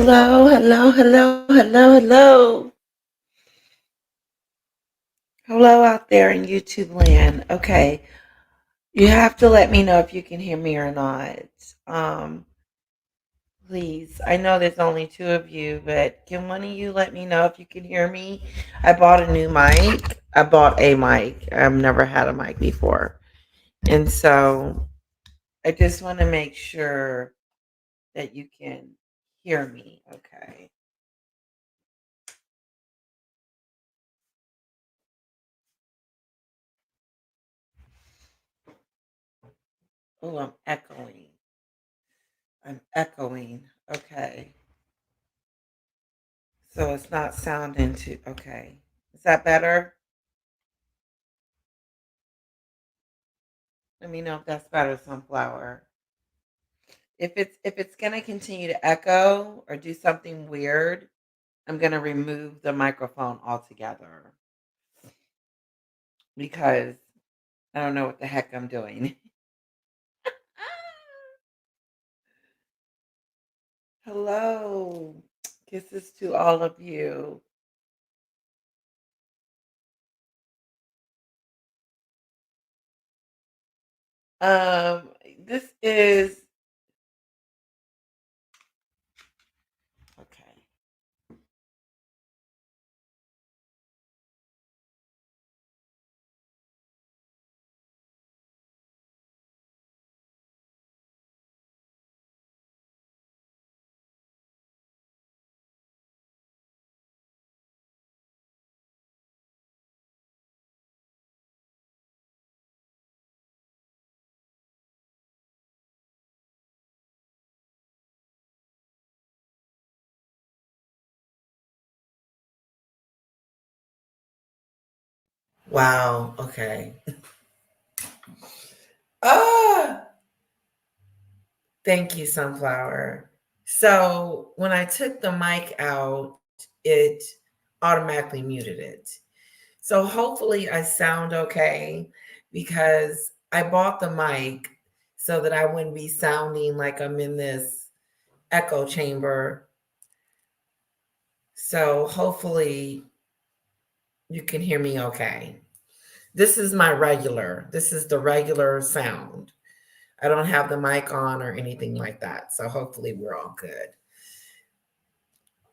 Hello, hello, hello, hello, hello. Hello out there in YouTube land. Okay. You have to let me know if you can hear me or not. Um, please. I know there's only two of you, but can one of you let me know if you can hear me? I bought a new mic. I bought a mic. I've never had a mic before. And so I just want to make sure that you can hear me. Okay. Oh, I'm echoing. I'm echoing. Okay. So it's not sounding too okay. Is that better? Let me know if that's better, sunflower. If it's gonna continue to echo or do something weird, I'm gonna remove the microphone altogether because I don't know what the heck I'm doing. Hello. Kisses to all of you. This is okay. Wow. Okay. Ah, thank you, sunflower. So when I took the mic out, it automatically muted it. So hopefully I sound okay because I bought the mic so that I wouldn't be sounding like I'm in this echo chamber. So hopefully you can hear me okay. This is the regular sound. I don't have the mic on or anything like that. So hopefully we're all good.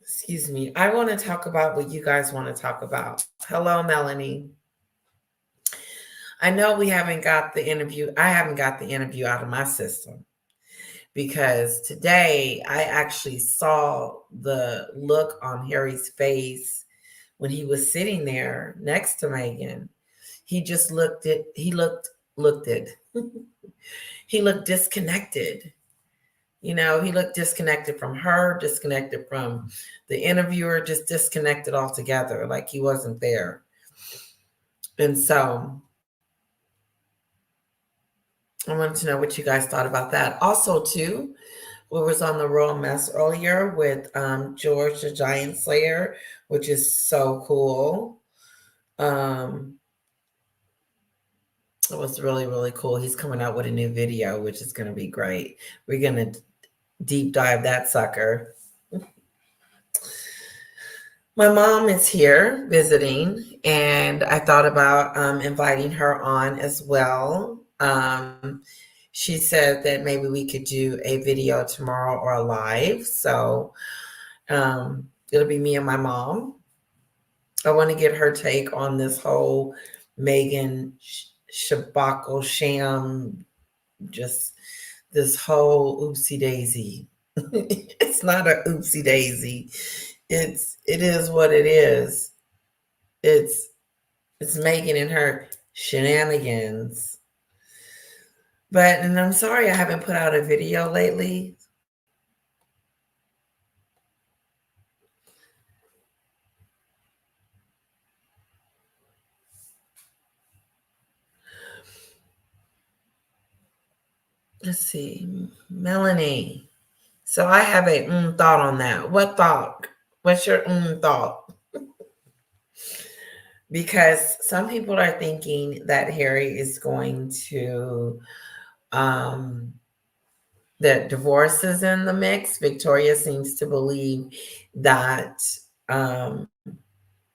Excuse me. I want to talk about what you guys want to talk about. Hello, Melanie. I know we haven't got the interview. I haven't got the interview out of my system because today I actually saw the look on Harry's face when he was sitting there next to Meghan. He just looked it. He looked disconnected. You know, he looked disconnected from her, disconnected from the interviewer, just disconnected altogether, like he wasn't there. And so I wanted to know what you guys thought about that. Also, too, we was on the Royal Mess earlier with George the Giant Slayer, which is so cool. Um, it was really, really cool. He's coming out with a new video, which is going to be great. We're going to deep dive that sucker. My mom is here visiting, and I thought about inviting her on as well. She said that maybe we could do a video tomorrow or a live. So it'll be me and my mom. I want to get her take on this whole Meghan Shabako sham, just this whole oopsie daisy. It's not a oopsie daisy. It is what it is. It's it's Meghan and her shenanigans. But and I'm sorry I haven't put out a video lately. Let's see, Melanie. So I have a thought on that. What thought? What's your thought? Because some people are thinking that Harry is going to um that divorce is in the mix. Victoria seems to believe that um,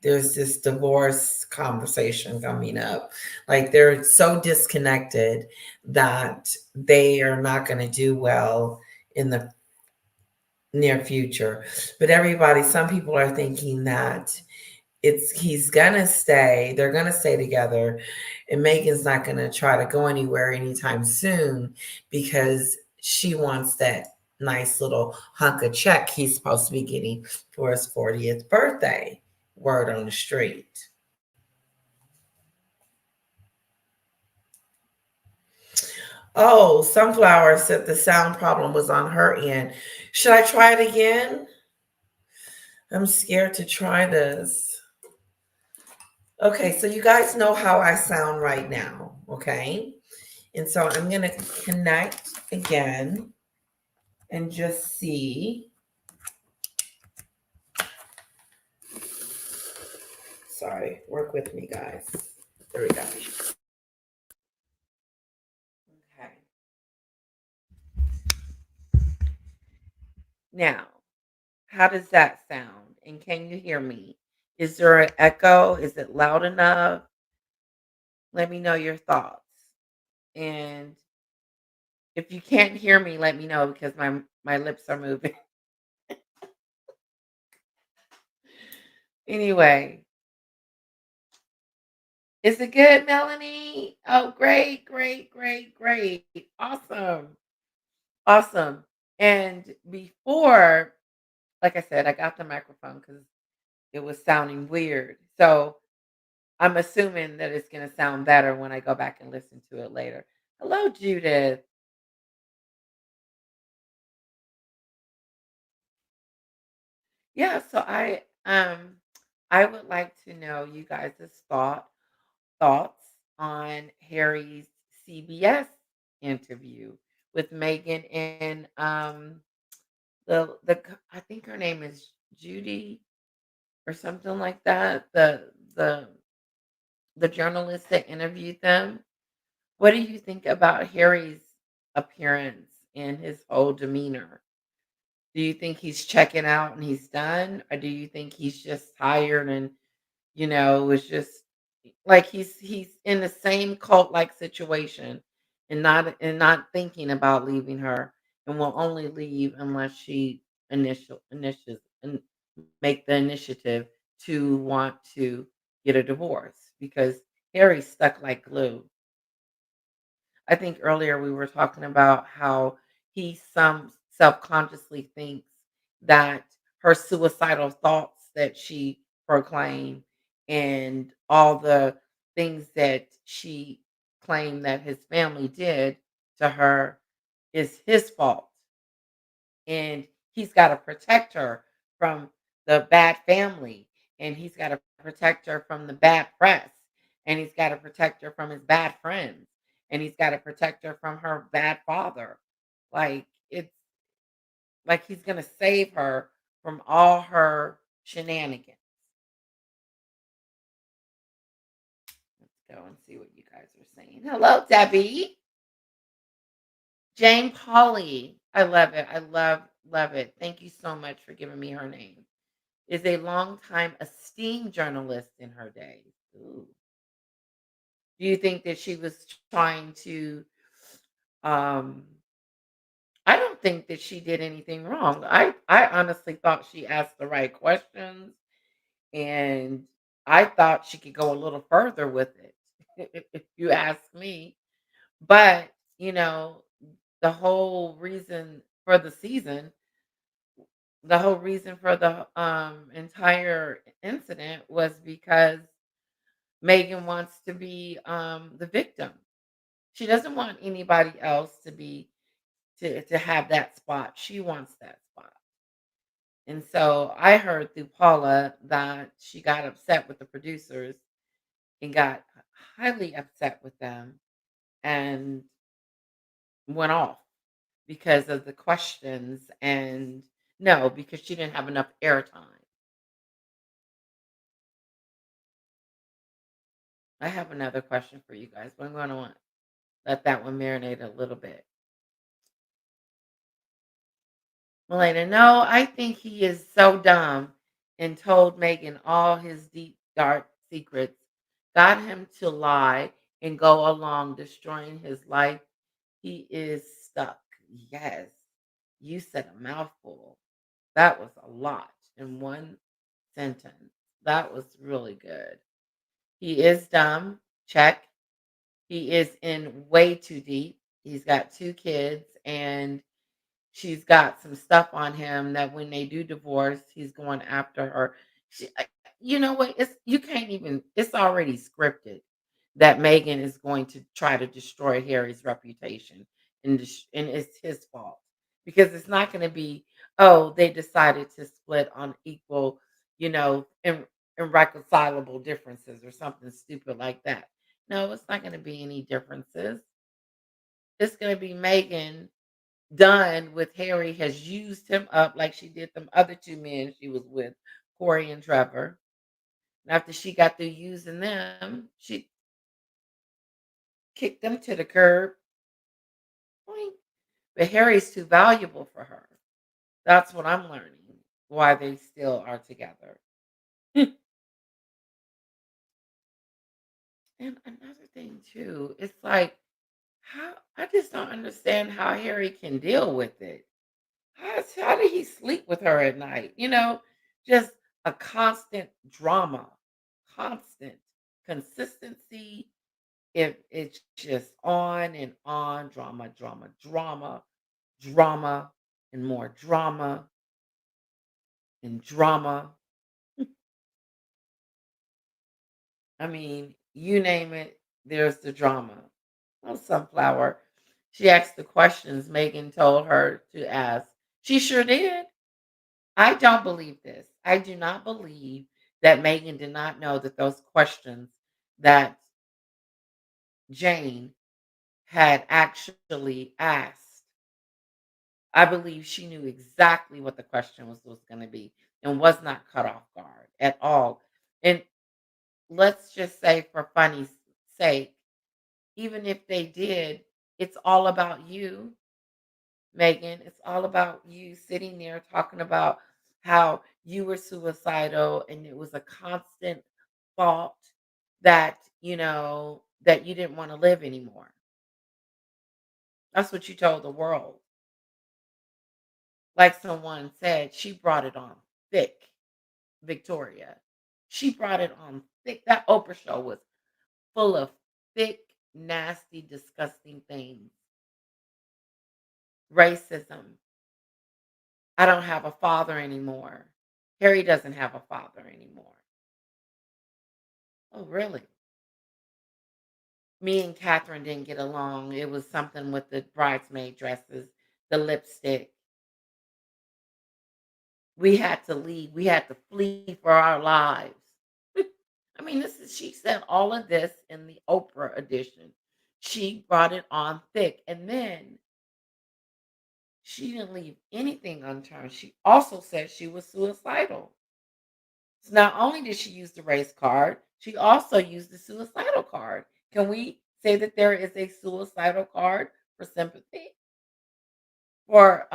there's this divorce conversation coming up. Like they're so disconnected that they are not going to do well in the near future. But everybody, some people are thinking that he's gonna stay, they're gonna stay together, and Megan's not gonna try to go anywhere anytime soon because she wants that nice little hunk of check he's supposed to be getting for his 40th birthday. Word on the street. Oh, Sunflower said the sound problem was on her end. Should I try it again? I'm scared to try this. Okay, so you guys know how I sound right now, okay? And so I'm going to connect again and just see. Sorry, work with me, guys. There we go. Okay. Now, how does that sound? And can you hear me? Is there an echo? Is it loud enough? Let me know your thoughts. And if you can't hear me, let me know because my lips are moving. Anyway, is it good, Melanie? Oh, great, great, great, great. Awesome. Awesome. And before, like I said, I got the microphone because it was sounding weird. So I'm assuming that it's going to sound better when I go back and listen to it later. Hello, Judith. Yeah, so I would like to know you guys' thoughts on Harry's CBS interview with Meghan and I think her name is Judy or something like that. The journalist that interviewed them. What do you think about Harry's appearance and his whole demeanor? Do you think he's checking out and he's done, or do you think he's just tired and was just like he's in the same cult like situation and not thinking about leaving her and will only leave unless she initiative and make the initiative to want to get a divorce because Harry's stuck like glue. I think earlier we were talking about how he some self-consciously thinks that her suicidal thoughts that she proclaimed and all the things that she claimed that his family did to her is his fault. And he's got to protect her from the bad family, and he's got to protect her from the bad press, and he's got to protect her from his bad friends, and he's got to protect her from her bad father. Like it's like he's going to save her from all her shenanigans. Let's go and see what you guys are saying. Hello, Debbie. Jane Polly. I love it. I love it. Thank you so much for giving me her name. Is a longtime esteemed journalist in her day. Ooh. Do you think that she was trying to um I don't think that she did anything wrong. I honestly thought she asked the right questions and I thought she could go a little further with it if you ask me. But, you know, the whole reason for the season, the whole reason for the entire incident was because Megan wants to be the victim. She doesn't want anybody else to be to have that spot. She wants that spot. And so I heard through Paula that she got upset with the producers and got highly upset with them and went off because of the questions and no, because she didn't have enough airtime. I have another question for you guys, but I'm going to let that one marinate a little bit. Melena, no, I think he is so dumb and told Megan all his deep, dark secrets, got him to lie and go along destroying his life. He is stuck. Yes, you said a mouthful. That was a lot in one sentence. That was really good. He is dumb. Check. He is in way too deep. He's got two kids and she's got some stuff on him that when they do divorce, he's going after her. You know what? It's you can't even. It's already scripted that Megan is going to try to destroy Harry's reputation, and it's his fault because it's not going to be. Oh, they decided to split on equal, irreconcilable differences or something stupid like that. No, it's not going to be any differences. It's going to be Megan done with Harry has used him up like she did them other two men she was with, Corey and Trevor. And after she got through using them, she kicked them to the curb. Boing. But Harry's too valuable for her. That's what I'm learning. Why they still are together. And another thing too, it's like how I just don't understand how Harry can deal with it. How did he sleep with her at night? Just a constant drama, constant consistency. If it's just on and on, drama, drama, drama, drama, and more drama and drama. I mean, you name it, there's the drama. Oh, Sunflower. She asked the questions Megan told her to ask. She sure did. I don't believe this. I do not believe that Megan did not know that those questions that Jane had actually asked. I believe she knew exactly what the question was going to be and was not caught off guard at all. And let's just say, for funny's sake, even if they did, it's all about you. Megan, it's all about you sitting there talking about how you were suicidal and it was a constant thought that, that you didn't want to live anymore. That's what you told the world. Like someone said, she brought it on thick, Victoria. She brought it on thick. That Oprah show was full of thick, nasty, disgusting things. Racism. I don't have a father anymore. Harry doesn't have a father anymore. Oh, really? Me and Catherine didn't get along. It was something with the bridesmaid dresses, the lipstick. We had to leave. We had to flee for our lives. I mean, she said all of this in the Oprah edition. She brought it on thick. And then she didn't leave anything unturned. She also said she was suicidal. So not only did she use the race card, she also used the suicidal card. Can we say that there is a suicidal card for sympathy, for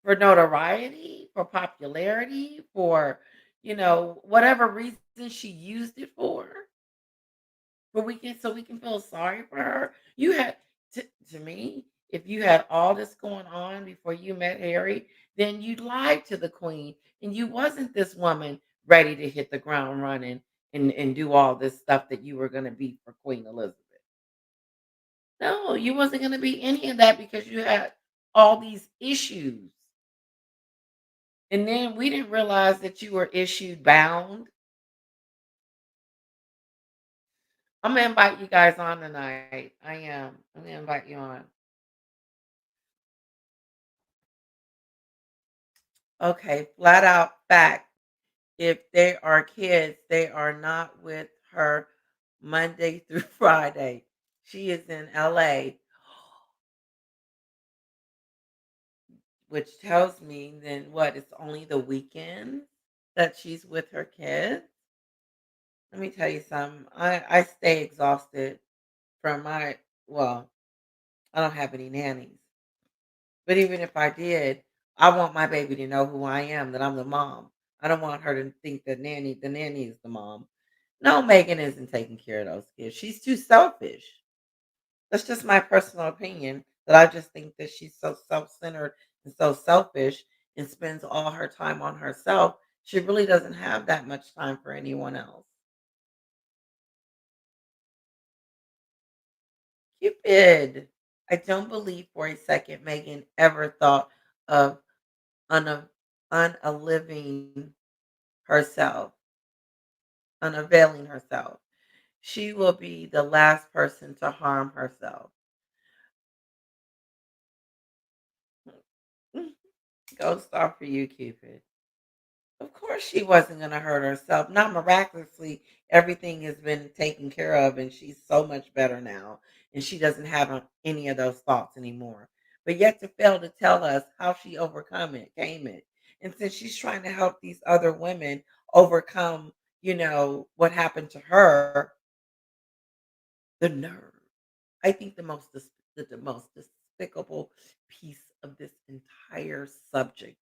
for notoriety, for popularity, for whatever reason she used it for? But we can feel sorry for her. You had to me, if you had all this going on before you met Harry, then you lied to the queen and you wasn't this woman ready to hit the ground running and do all this stuff that you were going to be for Queen Elizabeth. No, you wasn't going to be any of that because you had all these issues. And then we didn't realize that you were issued bound. I'm gonna invite you guys on tonight. I am. I'm gonna invite you on. Okay, flat out fact. If they are kids, they are not with her Monday through Friday. She is in LA, which tells me then what? It's only the weekends that she's with her kids. Let me tell you something. I stay exhausted from well, I don't have any nannies. But even if I did, I want my baby to know who I am, that I'm the mom. I don't want her to think that the nanny is the mom. No, Megan isn't taking care of those kids. She's too selfish. That's just my personal opinion, that I just think that she's so self-centered and so selfish and spends all her time on herself. She really doesn't have that much time for anyone else. Cupid. I don't believe for a second Megan ever thought of una unaliving herself, unavailing herself. She will be the last person to harm herself. Gold star for you, Cupid. Of course she wasn't gonna hurt herself. Not miraculously, everything has been taken care of, and she's so much better now, and she doesn't have, any of those thoughts anymore. But yet to fail to tell us how she came it. And since she's trying to help these other women overcome, what happened to her, the nerve. I think the most despicable piece of this entire subject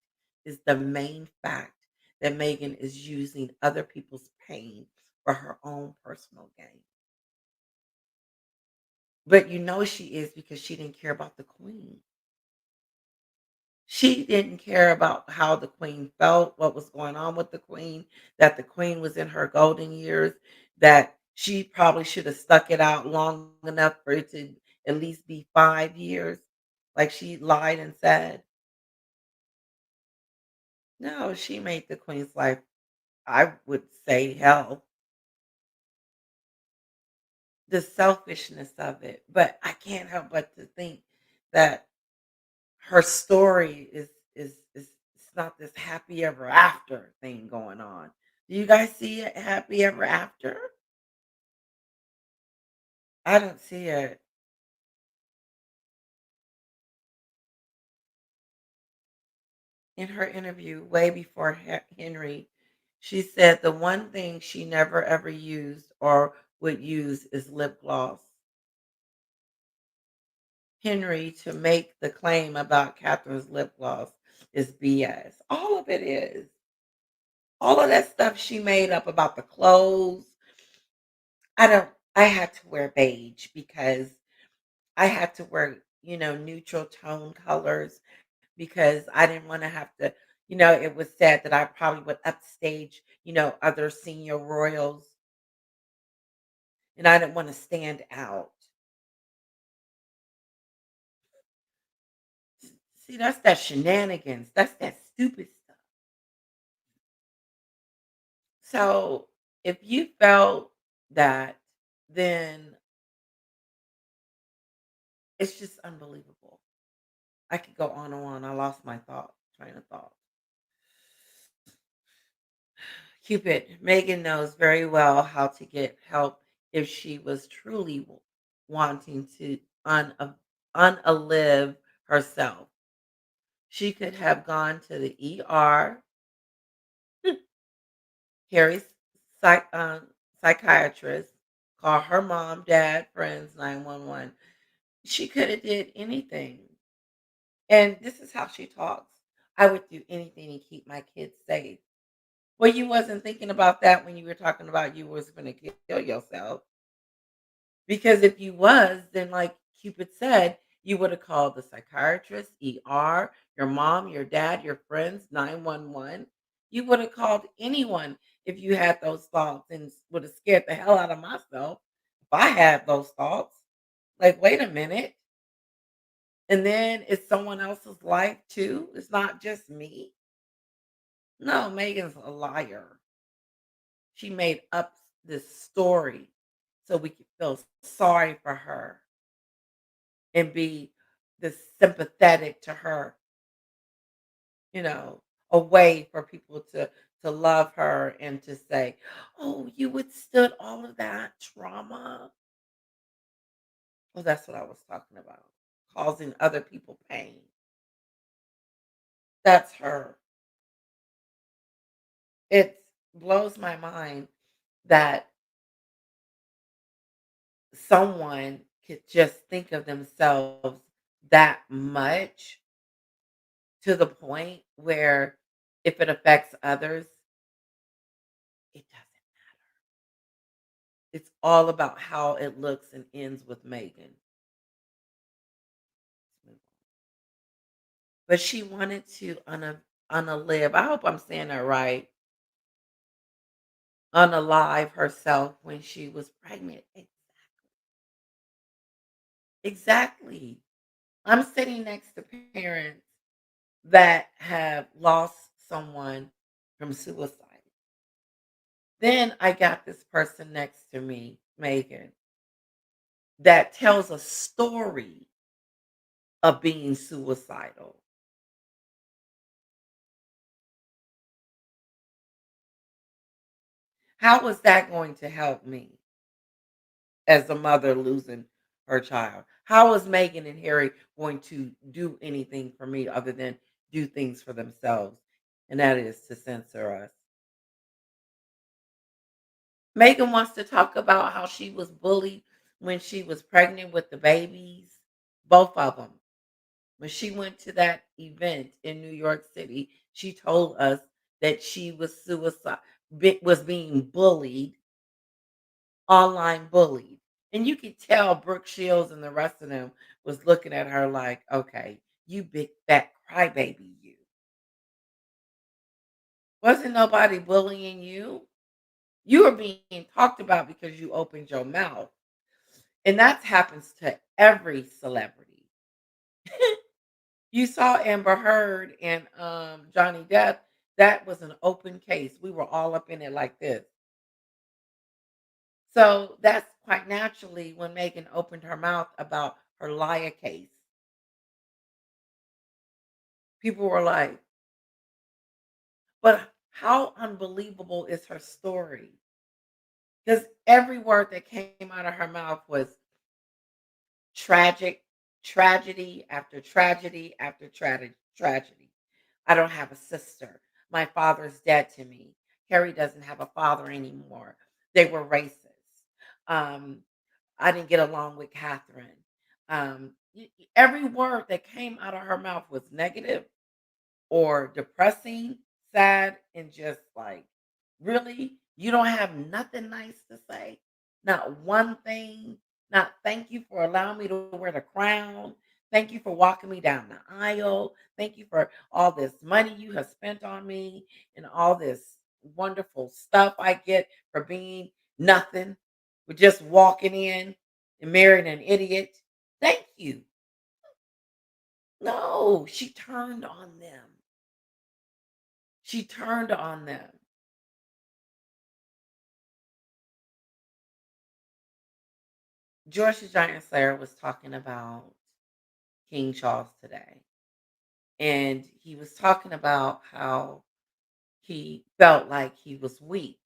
is the main fact that Megan is using other people's pain for her own personal gain. But you know she is, because she didn't care about the queen. She didn't care about how the queen felt, what was going on with the queen, that the queen was in her golden years, that she probably should have stuck it out long enough for it to at least be 5 years, like she lied and said. No, she made the queen's life, I would say, hell. The selfishness of it, but I can't help but to think that her story is it's not this happy ever after thing going on. Do you guys see it happy ever after? I don't see it. In her interview way before Henry, she said the one thing she never ever used or would use is lip gloss. Henry, to make the claim about Catherine's lip gloss is BS. All of it is. All of that stuff she made up about the clothes. I don't I had to wear beige because I had to wear, neutral tone colors, because I didn't want to have to, it was said that I probably would upstage, other senior royals, and I didn't want to stand out. See, that's that shenanigans. That's that stupid stuff. So if you felt that, then it's just unbelievable. I could go on and on. I lost my train of thought. Cupid, Megan knows very well how to get help if she was truly wanting to unalive herself. She could have gone to the ER, Harry's psychiatrist, call her mom, dad, friends, 911. She could have did anything. And this is how she talks. I would do anything to keep my kids safe. Well, you wasn't thinking about that when you were talking about you was gonna kill yourself. Because if you was, then like Cupid said, you would have called the psychiatrist, ER, your mom, your dad, your friends, 911. You would have called anyone if you had those thoughts, and would have scared the hell out of myself if I had those thoughts. Like, wait a minute. And then it's someone else's life too. It's not just me. No, Megan's a liar. She made up this story so we could feel sorry for her and be this sympathetic to her, you know, a way for people to love her and to say, "Oh, you withstood all of that trauma." Well, that's what I was talking about. Causing other people pain. That's her. It blows my mind that someone could just think of themselves that much to the point where if it affects others, it doesn't. It's all about how it looks and ends with Meghan. But she wanted to unalive. I hope I'm saying that right. Unalive herself when she was pregnant. Exactly. I'm sitting next to parents that have lost someone from suicide. Then I got this person next to me, Megan, that tells a story of being suicidal. How is that going to help me as a mother losing her child? How is Meghan and Harry going to do anything for me other than do things for themselves? And that is to censor us. Meghan wants to talk about how she was bullied when she was pregnant with the babies, both of them. When she went to that event in New York City, she told us that she was was being bullied, online bullied. And you could tell Brooke Shields and the rest of them was looking at her like, okay, you big fat crybaby, you. Wasn't nobody bullying you. You were being talked about because you opened your mouth. And that happens to every celebrity. You saw Amber Heard and Johnny Depp. That was an open case. We were all up in it like this. So that's quite naturally when Megan opened her mouth about her liar case. People were like, but how unbelievable is her story? Because every word that came out of her mouth was tragic, tragedy after tragedy after tragedy. I don't have a sister. My father's dead to me. Harry doesn't have a father anymore. They were racist. Um, I didn't get along with Catherine. Every word that came out of her mouth was negative or depressing, sad, and just like, really? You don't have nothing nice to say? Not one thing? Not thank you for allowing me to wear the crown? Thank you for walking me down the aisle. Thank you for all this money you have spent on me and all this wonderful stuff I get for being nothing, for just walking in and marrying an idiot. Thank you. No, she turned on them. She turned on them. George the Giant Slayer was talking about King Charles today. And he was talking about how he felt like he was weak.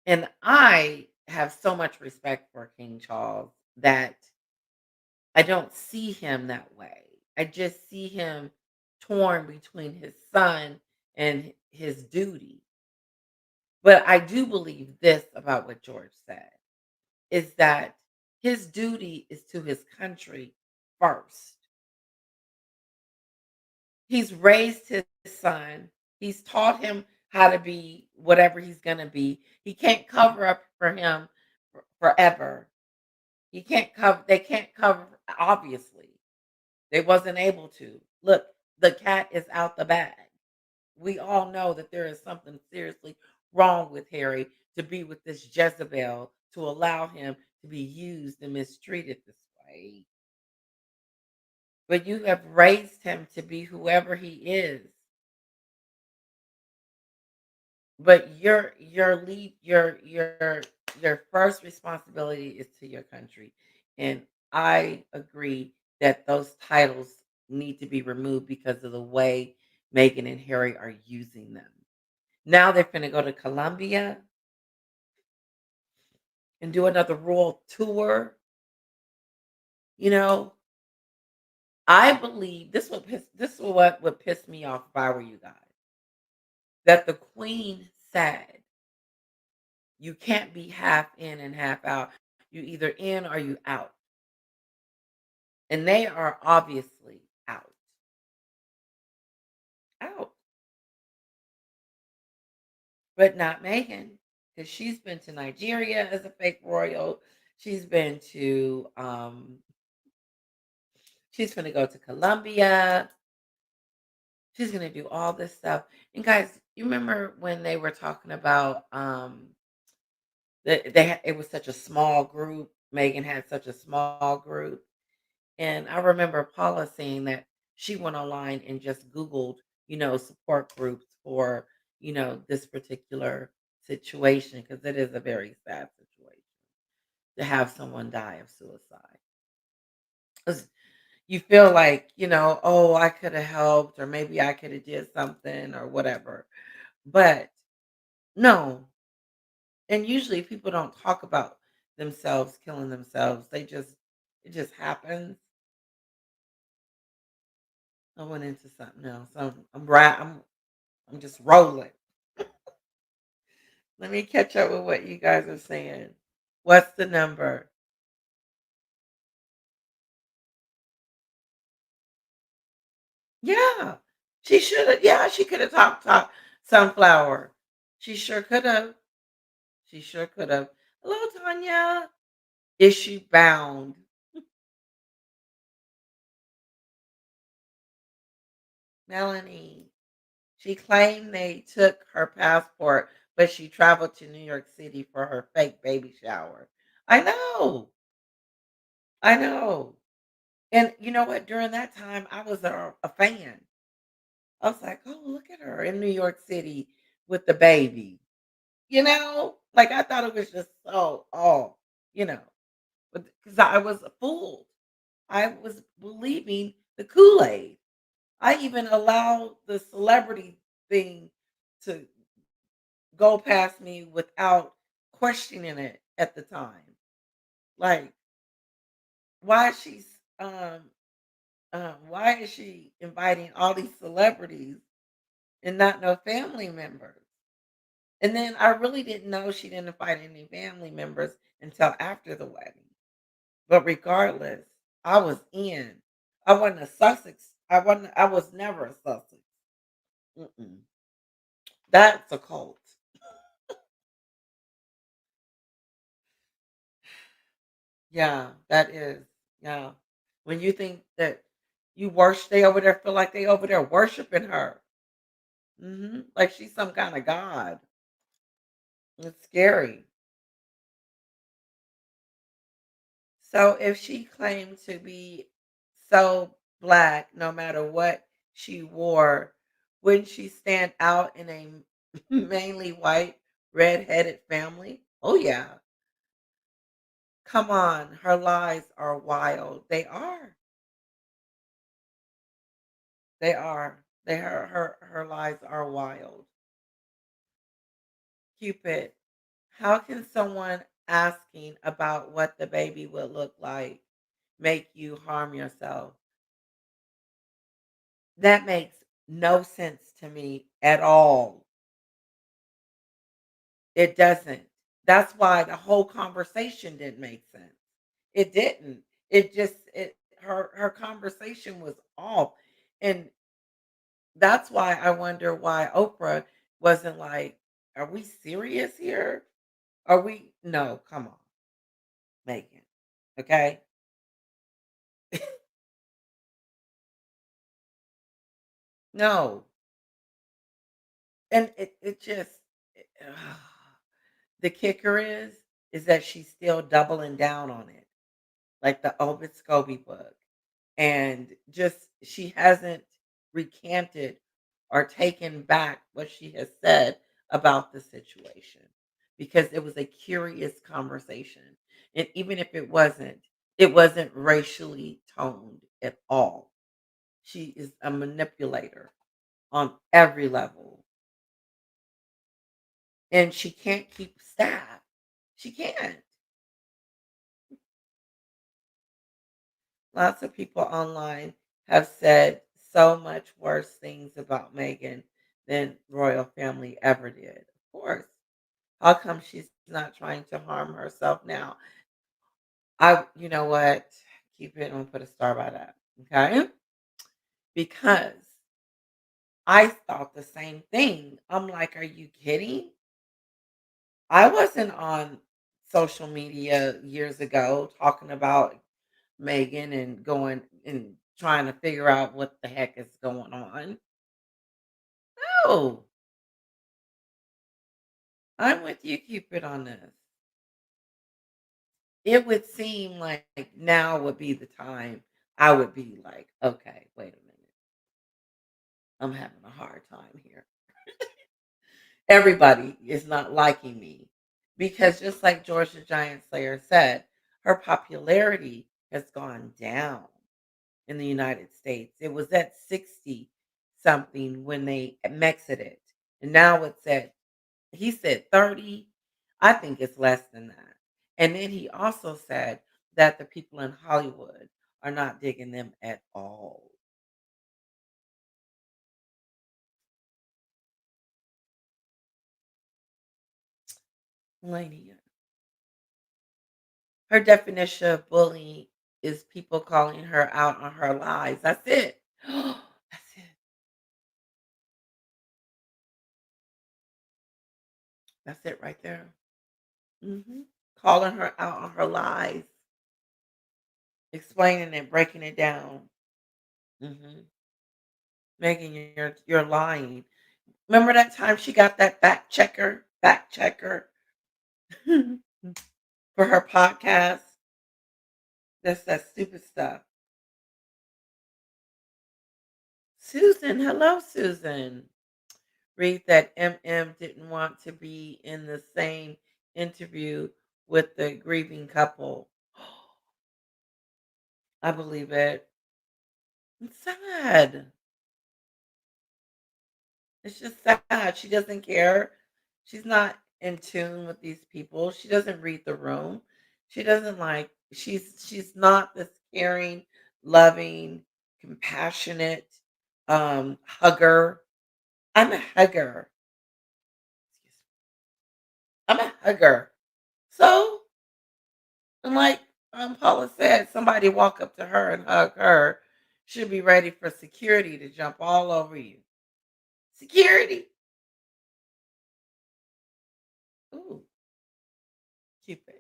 And I have so much respect for King Charles that I don't see him that way. I just see him torn between his son and his duty. But I do believe this about what George said is that his duty is to his country first. He's raised his son. He's taught him how to be whatever he's going to be. He can't cover up for him forever. He can't cover they can't cover obviously. They wasn't able to. Look, the cat is out the bag. We all know that there is something seriously wrong with Harry to be with this Jezebel to allow him to be used and mistreated this way. But you have raised him to be whoever he is. But your first responsibility is to your country. And I agree that those titles need to be removed because of the way Meghan and Harry are using them. Now they're going to go to Colombia and do another royal tour. You know, I believe this is what would piss me off if I were you guys. That the Queen said you can't be half in and half out. You either in or you out. And they are obviously out. but not Meghan, because she's been to Nigeria as a fake royal. She's been to she's gonna go to Colombia. She's gonna do all this stuff. And guys, you remember when they were talking about that it was such a small group. Meghan had such a small group. And I remember Paula saying that she went online and just Googled, support groups for, this particular situation, because it is a very sad situation to have someone die of suicide. 'Cause you feel like, oh, I could have helped, or maybe I could have did something or whatever. But no. And usually people don't talk about themselves killing themselves. It just happens. I went into something else. I'm just rolling. Let me catch up with what you guys are saying. What's the number? Yeah. She should have. Yeah, she could have talked Sunflower. She sure could have. She sure could have. Hello, Tanya. Is she bound? Melanie. She claimed they took her passport, but she traveled to New York City for her fake baby shower. I know. I know. And you know what? During that time, I was a fan. I was like, "Oh, look at her in New York City with the baby." Like I thought it was just so, you know, but because I was fooled. I was believing the Kool-Aid. I even allowed the celebrity thing to go past me without questioning it at the time. Like, why she's why is she inviting all these celebrities and not no family members? And then I really didn't know she didn't invite any family members until after the wedding. But regardless, I was in. I wasn't a Sussex. I was never a Sussex. Mm-mm. That's a cult. Yeah, that is. Yeah. When you think that you worship, they over there feel like they over there worshiping her. Like she's some kind of god. It's scary. So if she claimed to be so black, no matter what she wore, wouldn't she stand out in a mainly white, red-headed family? Oh yeah. Come on, her lies are wild. They are. They are. Her lies are wild. Cupid, how can someone asking about what the baby would look like make you harm yourself? That makes no sense to me at all. It doesn't. That's why the whole conversation didn't make sense. It didn't. It just it her conversation was off. And that's why I wonder why Oprah wasn't like, "Are we serious here? Are we no, come on, Megan. Okay?" No. And it just the kicker is that she's still doubling down on it, like the Obit Scobie book. And just she hasn't recanted or taken back what she has said about the situation, because it was a curious conversation. And even if it wasn't racially toned at all. She is a manipulator on every level. And she can't keep staff. She can't. Lots of people online have said so much worse things about Meghan than royal family ever did. Of course. How come she's not trying to harm herself now? You know what? Keep it. I'm gonna put a star by that. Okay. Because I thought the same thing. I'm like, are you kidding? I wasn't on social media years ago talking about Megan and going and trying to figure out what the heck is going on. No, I'm with you, Cupid, on this. It would seem like now would be the time I would be like, okay, wait a minute. I'm having a hard time here. Everybody is not liking me because just like George the Giant Slayer said, her popularity has gone down in the United States. It was at 60 something when they exited it. And now it's at, he said 30. I think it's less than that. And then he also said that the people in Hollywood are not digging them at all. Lady, her definition of bullying is people calling her out on her lies. That's it. That's it. That's it right there. Calling her out on her lies, explaining it, breaking it down. hmm Megan, you're lying. Remember that time she got that fact checker for her podcast? That's that stupid stuff. Susan, hello, Susan. Read that MM didn't want to be in the same interview with the grieving couple. I believe it. It's sad. It's just sad. She doesn't care. She's not in tune with these people. She doesn't read the room. She doesn't like she's not this caring, loving, compassionate hugger. I'm a hugger. I'm a hugger. So, and like Paula said, somebody walk up to her and hug her should be ready for security to jump all over you. Security. Ooh, Cupid.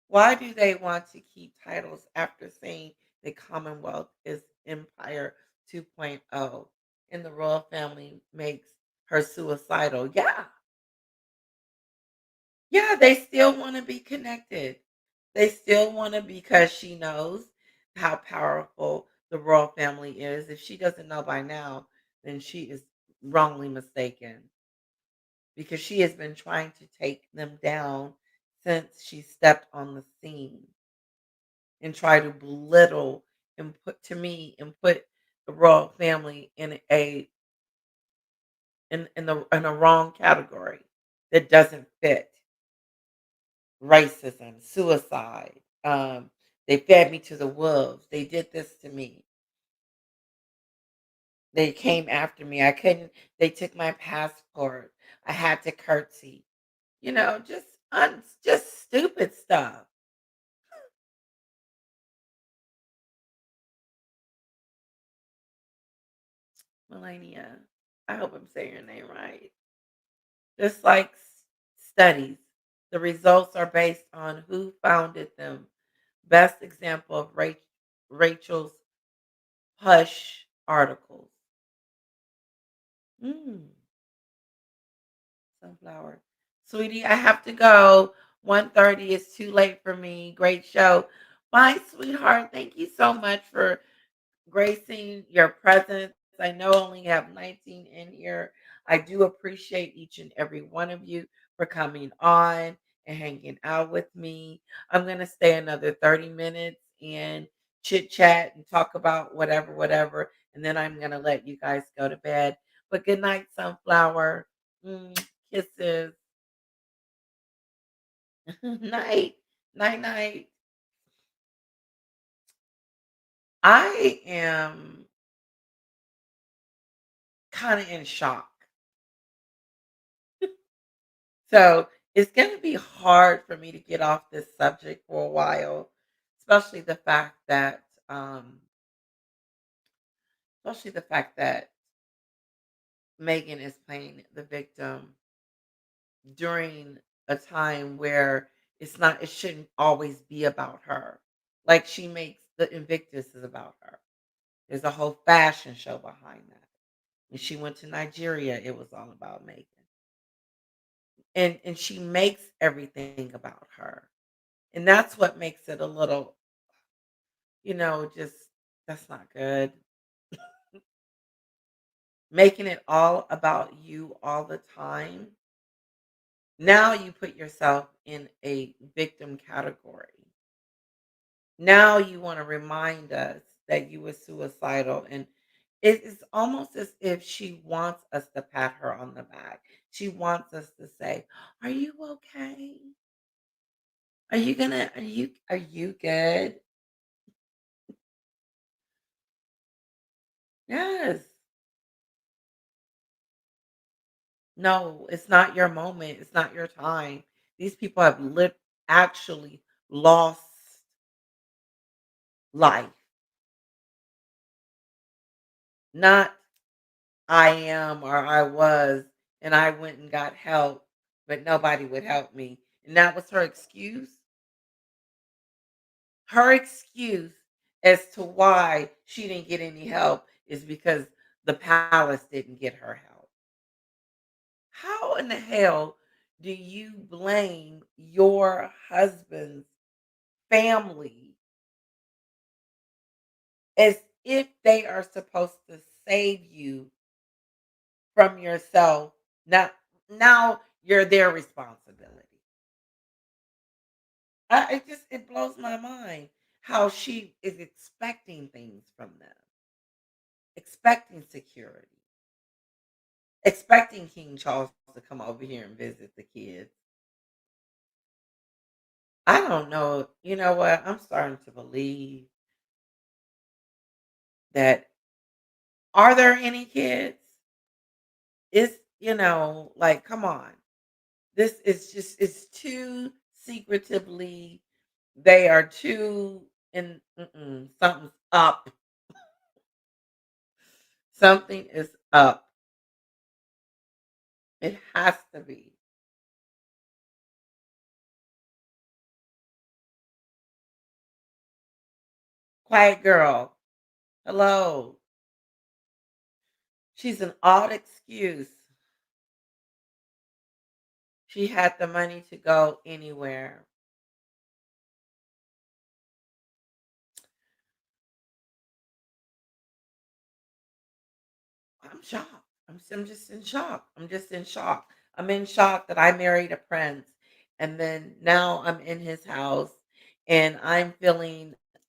Why do they want to keep titles after saying the Commonwealth is Empire 2.0 and the royal family makes her suicidal? Yeah. Yeah, they still want to be connected. They still want to because she knows how powerful the royal family is. If she doesn't know by now, then she is wrongly mistaken because she has been trying to take them down since she stepped on the scene and try to belittle and put the royal family in a wrong category that doesn't fit. Racism, suicide. They fed me to the wolves. They did this to me. They came after me. I couldn't. They took my passport. I had to curtsy. Just stupid stuff. Melania, I hope I'm saying your name right. Just like studies, the results are based on who founded them. Best example of Rachel's Hush articles. Mm. Sunflower. Sweetie, I have to go. 1:30 is too late for me. Great show. My sweetheart, thank you so much for gracing your presence. I know I only have 19 in here. I do appreciate each and every one of you for coming on and hanging out with me. I'm going to stay another 30 minutes and chit chat and talk about whatever, whatever. And then I'm going to let you guys go to bed. But good night, Sunflower. Kisses. Night. Night, night. I am kind of in shock. So it's going to be hard for me to get off this subject for a while, especially the fact that, especially the fact that Megan is playing the victim during a time where it shouldn't always be about her. Like she makes the Invictus is about her. There's a whole fashion show behind that. When she went to Nigeria, it was all about Meghan. And she makes everything about her. And that's what makes it a little, just that's not good. Making it all about you all the time. Now you put yourself in a victim category. Now you want to remind us that you were suicidal. And it is almost as if she wants us to pat her on the back. She wants us to say, "Are you okay? Are you good?" Yes. No, it's not your moment. It's not your time. These people have actually lost life. Not I am or I was, and I went and got help, but nobody would help me. And that was her excuse. Her excuse as to why she didn't get any help is because the palace didn't get her help. How in the hell do you blame your husband's family as if they are supposed to save you from yourself? Now you're their responsibility. It blows my mind how she is expecting things from them, expecting security, expecting King Charles to come over here and visit the kids. I don't know. You know what? I'm starting to believe that are there any kids? Like, come on. This is just, it's too secretively, they are too, and something's up. Something is up. It has to be. Quiet girl. Hello. She's an odd excuse. She had the money to go anywhere. I'm shocked. I'm just in shock. I'm just in shock. I'm in shock that I married a prince and then now I'm in his house and I'm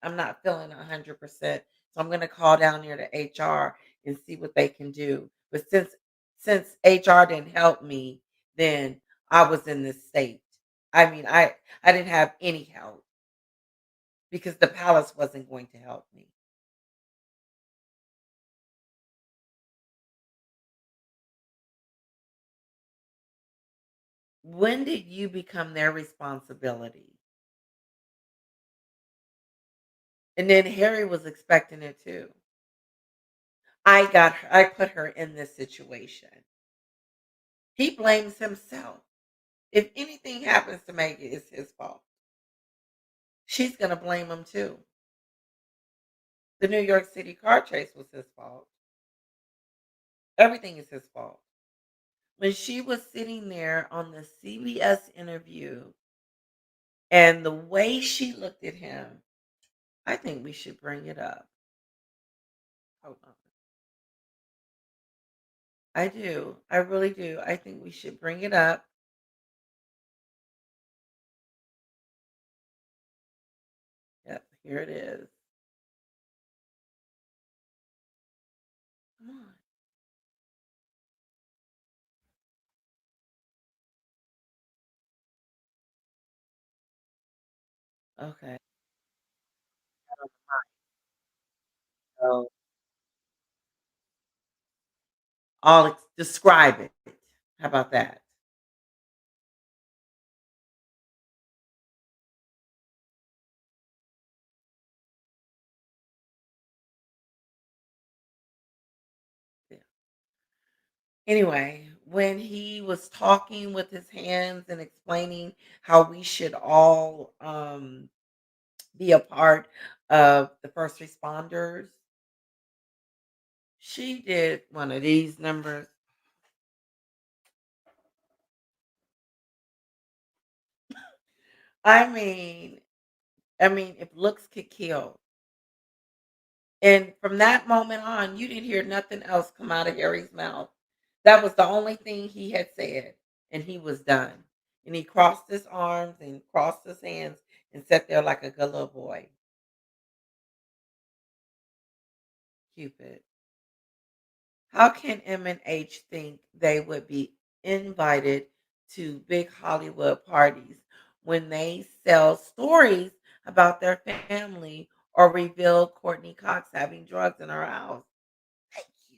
not feeling 100%. So I'm going to call down here to HR and see what they can do. But since HR didn't help me, then I was in this state. I mean, I didn't have any help because the palace wasn't going to help me. When did you become their responsibility? And then Harry was expecting it too. I put her in this situation. He blames himself. If anything happens to Meghan, it's his fault. She's going to blame him too. The New York City car chase was his fault. Everything is his fault. When she was sitting there on the CBS interview and the way she looked at him, I think we should bring it up. Hold on. I do. I really do. I think we should bring it up. Yep, here it is. Come on. Okay. So describe it. How about that? Yeah. Anyway, when he was talking with his hands and explaining how we should all be a part of the first responders, she did one of these numbers. I mean, if looks could kill. And from that moment on, you didn't hear nothing else come out of Harry's mouth. That was the only thing he had said, and he was done. And he crossed his arms and crossed his hands and sat there like a good little boy. Cupid. How can M&H think they would be invited to big Hollywood parties when they sell stories about their family or reveal Courtney Cox having drugs in her house? Thank you.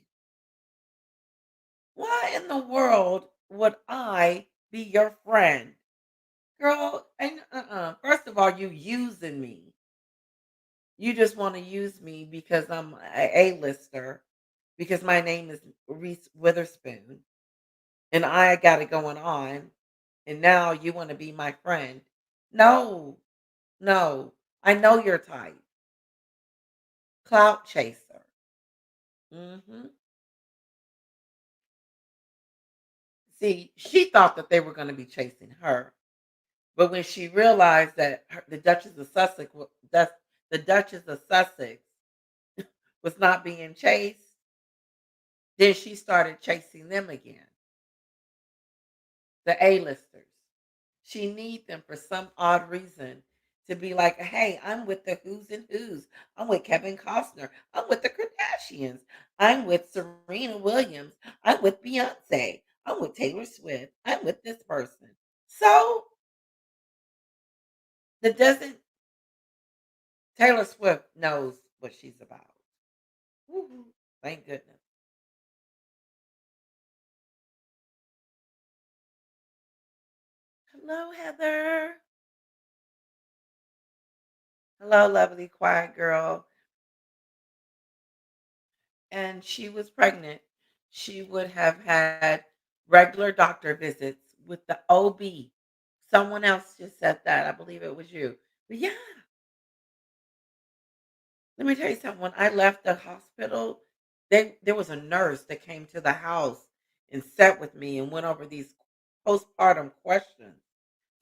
Why in the world would I be your friend? Girl, and first of all, you using me. You just want to use me because I'm a A-lister, because my name is Reese Witherspoon and I got it going on, and now you want to be my friend. No, no. I know your type. Clout chaser. Hmm. See, she thought that they were going to be chasing her. But when she realized that the Duchess of Sussex, the Duchess of Sussex was not being chased, then she started chasing them again, the A-listers. She needs them for some odd reason to be like, hey, I'm with the who's and who's. I'm with Kevin Costner. I'm with the Kardashians. I'm with Serena Williams. I'm with Beyonce. I'm with Taylor Swift. I'm with this person. So that doesn't Taylor Swift knows what she's about. Woo-hoo. Thank goodness. Hello, Heather. Hello, lovely, quiet girl. And she was pregnant. She would have had regular doctor visits with the OB. Someone else just said that. I believe it was you. But yeah, let me tell you something. When I left the hospital, there was a nurse that came to the house and sat with me and went over these postpartum questions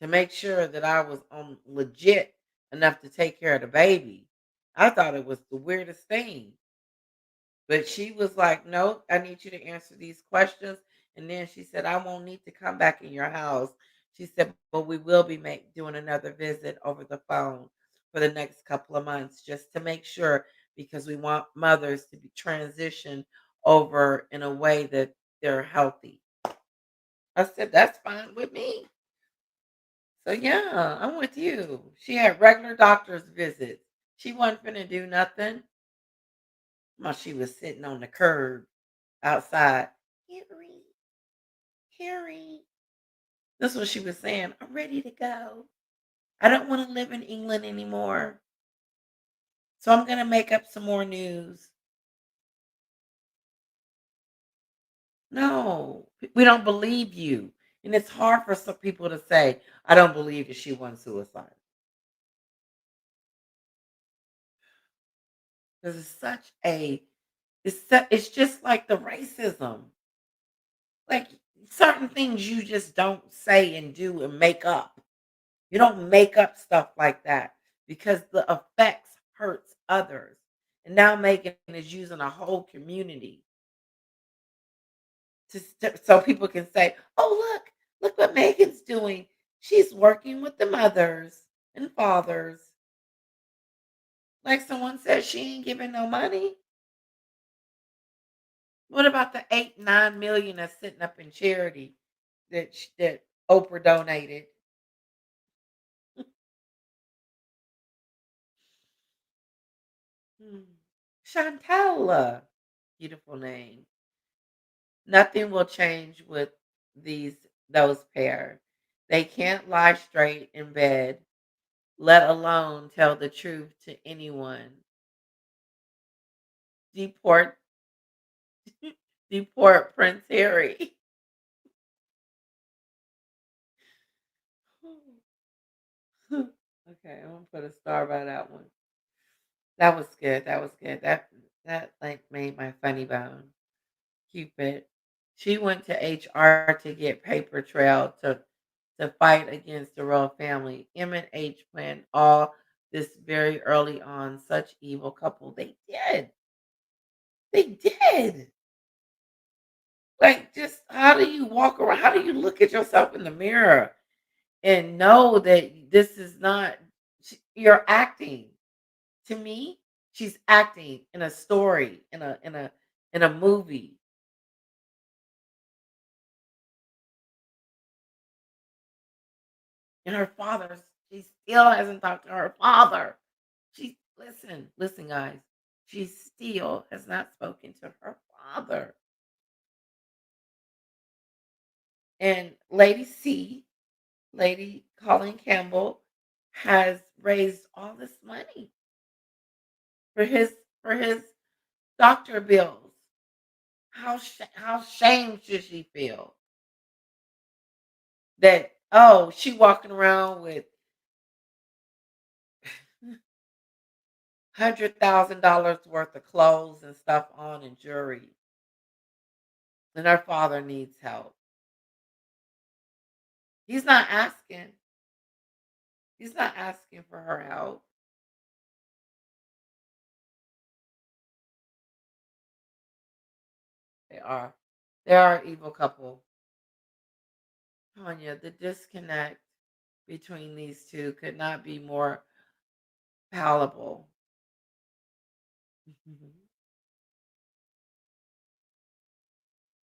to make sure that I was on legit enough to take care of the baby. I thought it was the weirdest thing. But she was like, "Nope, I need you to answer these questions." And then she said, "I won't need to come back in your house." She said, "But we will be doing another visit over the phone for the next couple of months just to make sure because we want mothers to be transitioned over in a way that they're healthy." I said, "That's fine with me." So yeah, I'm with you. She had regular doctor's visits. She wasn't finna do nothing while she was sitting on the curb outside. Harry, Harry. That's what she was saying. I'm ready to go. I don't want to live in England anymore. So I'm going to make up some more news. No, we don't believe you. And it's hard for some people to say, I don't believe that she won suicide. Because it's just like the racism. Like certain things you just don't say and do and make up. You don't make up stuff like that because the effects hurts others. And now Megan is using a whole community so people can say, "Oh, look what Megan's doing. She's working with the mothers and fathers." Like someone said, she ain't giving no money. What about the 8, 9 million that's sitting up in charity that Oprah donated? Hmm. Chantella, beautiful name. Nothing will change with those pair. They can't lie straight in bed, let alone tell the truth to anyone. Deport deport Prince Harry. Okay, I'm gonna put a star by that one. That was good. That was good. That like made my funny bone. Cupid. She went to HR to get paper trail to fight against the royal family. M and H planned all this very early on. Such evil couple. They did. They did. Like, just how do you walk around? How do you look at yourself in the mirror and know that this is not you're acting? To me, she's acting in a story, in a movie. And her father, she still hasn't talked to her father. She listen, guys. She still has not spoken to her father. And Lady C, Lady Colin Campbell, has raised all this money for his doctor bills. How shame should she feel that she walking around with $100,000 worth of clothes and stuff on and jewelry, and her father needs help. He's not asking. He's not asking for her help. They are. They are an evil couple. Tanya, the disconnect between these two could not be more palatable. Mhm.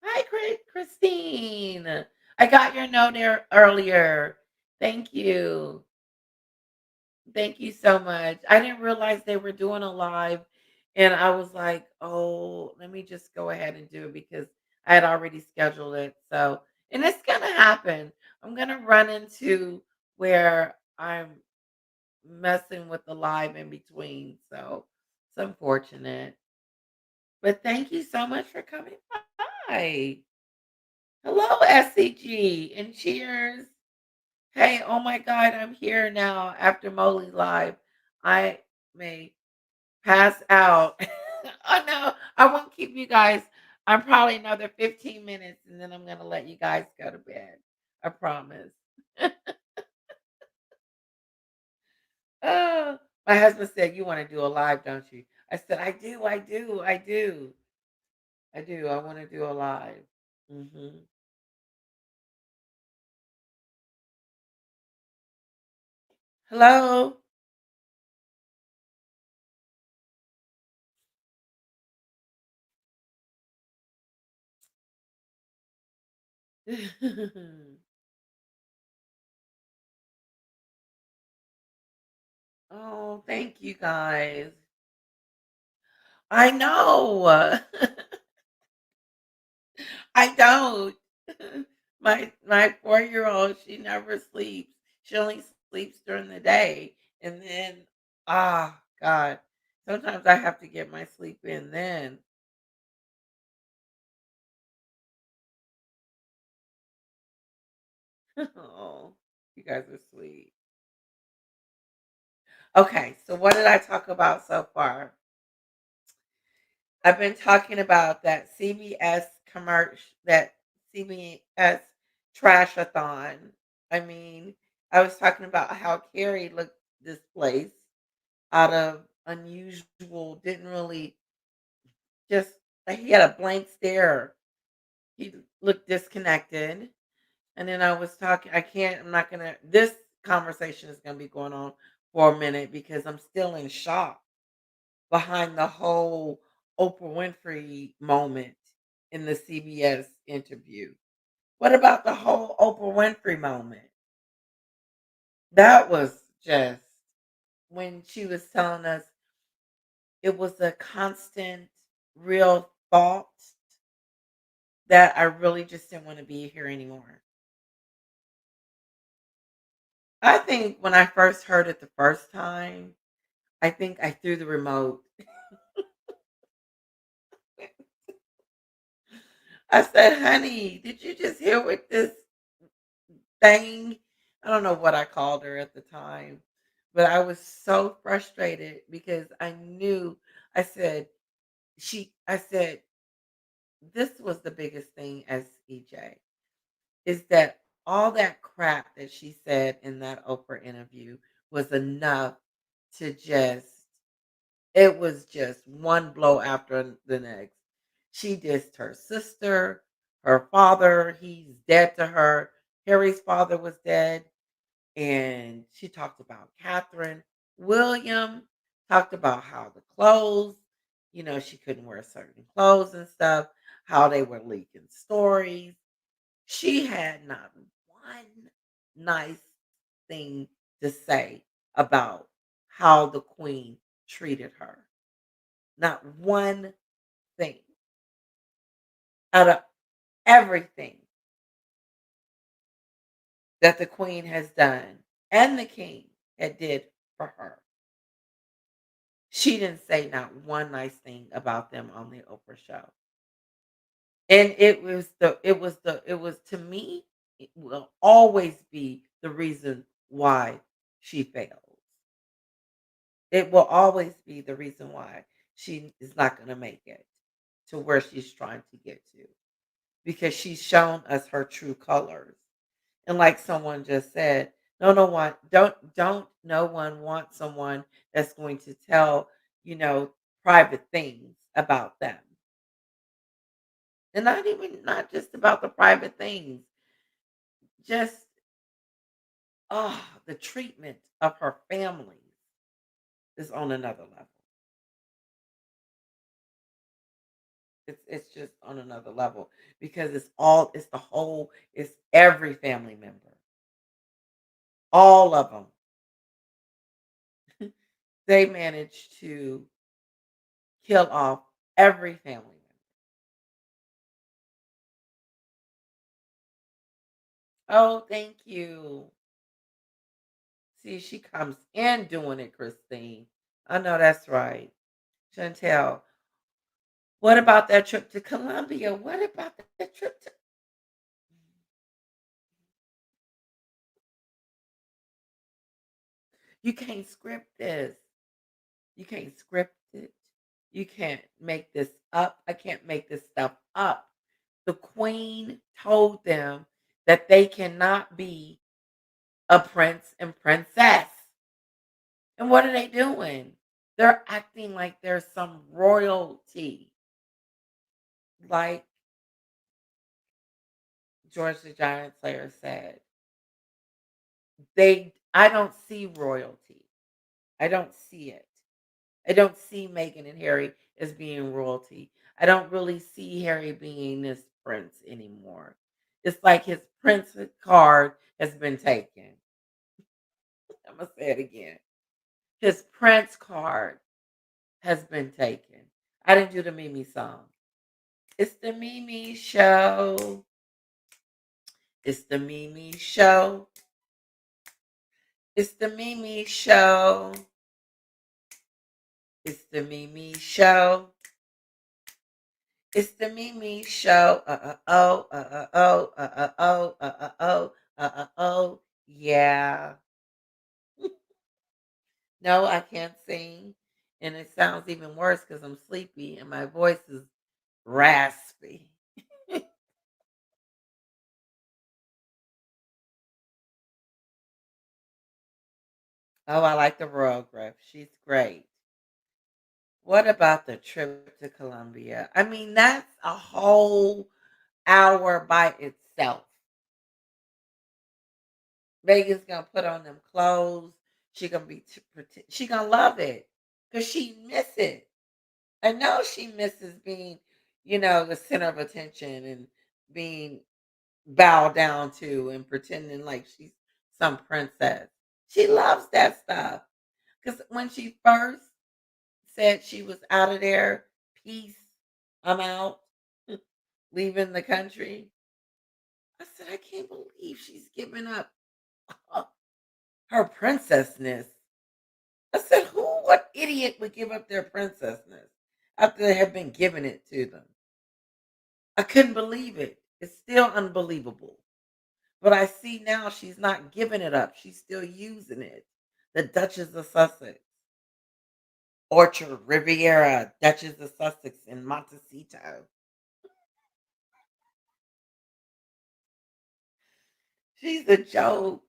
Hi, Christine. I got your note there earlier. Thank you. Thank you so much. I didn't realize they were doing a live, and I was like, "Oh, let me just go ahead and do it because I had already scheduled it." So, and it's gonna happen. I'm gonna run into where I'm messing with the live in between. So, it's unfortunate. But thank you so much for coming by. Hello, SCG, and cheers. Hey, oh my God, I'm here now after Molly Live. I may pass out. Oh no, I won't keep you guys. I'm probably another 15 minutes and then I'm going to let you guys go to bed. I promise. Oh, my husband said, "You want to do a live, don't you?" I said, "I do, I do, I do. I do. I want to do a live." Hmm. Hello. Oh, thank you guys. I know. I don't. My 4-year-old, she never sleeps. She only sleeps during the day, and then God, sometimes I have to get my sleep in. Then, oh, you guys are sweet. Okay, so what did I talk about so far? I've been talking about that CBS commercial, that CBS trash-a-thon. I mean, I was talking about how Carrie looked displaced, out of unusual, didn't really just like he had a blank stare. He looked disconnected. And then I was talking, I'm not gonna, this conversation is gonna be going on for a minute because I'm still in shock behind the whole Oprah Winfrey moment in the CBS interview. What about the whole Oprah Winfrey moment? That was just when she was telling us it was a constant, real thought that I really just didn't want to be here anymore. I think when I first heard it the first time, I think I threw the remote. I said, "Honey, did you just hear what this thing I don't know what I called her at the time, but I was so frustrated because I knew I said, I said, this was the biggest thing as EJ is that all that crap that she said in that Oprah interview was enough to just, it was just one blow after the next. She dissed her sister, her father, he's dead to her. Harry's father was dead. And she talked about Catherine. William talked about how the clothes, she couldn't wear certain clothes and stuff, how they were leaking stories. She had not one nice thing to say about how the queen treated her. Not one thing out of everything that the queen has done and the king had did for her. She didn't say not one nice thing about them on the Oprah show. And it was to me, it will always be the reason why she fails. It will always be the reason why she is not going to make it to where she's trying to get to because she's shown us her true colors. And like someone just said, no one don't no one want someone that's going to tell, you know, private things about them. And not just about the private things, just the treatment of her family is on another level. It's just on another level because it's the whole, it's every family member. All of them. They managed to kill off every family member. Oh, thank you. See, she comes in doing it, Christine. I know that's right. Chantel, what about that trip to Colombia? What about that trip to You can't script this. You can't script it. You can't make this up. I can't make this stuff up. The queen told them that they cannot be a prince and princess. And what are they doing? They're acting like there's some royalty. Like George the Giant Slayer said, I don't see royalty. I don't see it. I don't see Meghan and Harry as being royalty. I don't really see Harry being this prince anymore. It's like his prince card has been taken. I'm going to say it again. His prince card has been taken. I didn't do the Mimi song. It's the Mimi show. It's the Mimi show. It's the Mimi show. It's the Mimi show. It's the Mimi show. Yeah. No, I can't sing. And it sounds even worse because I'm sleepy and my voice is raspy. Oh, I like the Royal Griff. She's great. What about the trip to Colombia? I mean, that's a whole hour by itself. Vegas gonna put on them clothes. She gonna she gonna love it because she miss it. I know she misses being, the center of attention and being bowed down to and pretending like she's some princess. She loves that stuff because when she first said she was out of there, peace, I'm out, leaving the country. I said, I can't believe she's giving up her princessness. I said, what idiot would give up their princessness after they have been given it to them? I couldn't believe it. It's still unbelievable. But I see now she's not giving it up. She's still using it. The Duchess of Sussex, Orchard, Riviera, Duchess of Sussex, and Montecito. She's a joke.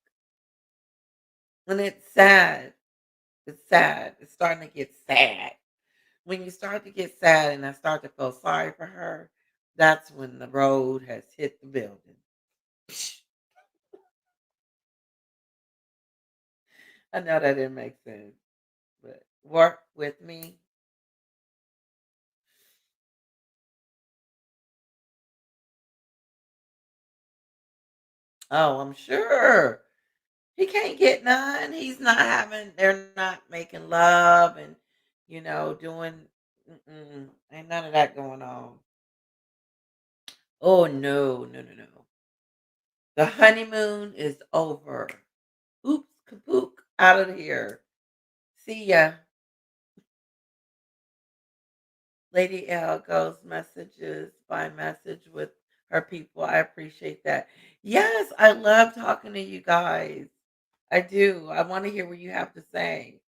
And it's sad. It's sad. It's starting to get sad. When you start to get sad and I start to feel sorry for her, that's when the road has hit the building. I know that didn't make sense, but work with me. Oh, I'm sure. He can't get none. He's not having, they're not making love and, doing, ain't none of that going on. Oh, no, no, no, no. The honeymoon is over. Oops, kapook, out of here. See ya. Lady L goes messages by message with her people. I appreciate that. Yes, I love talking to you guys. I do. I want to hear what you have to say.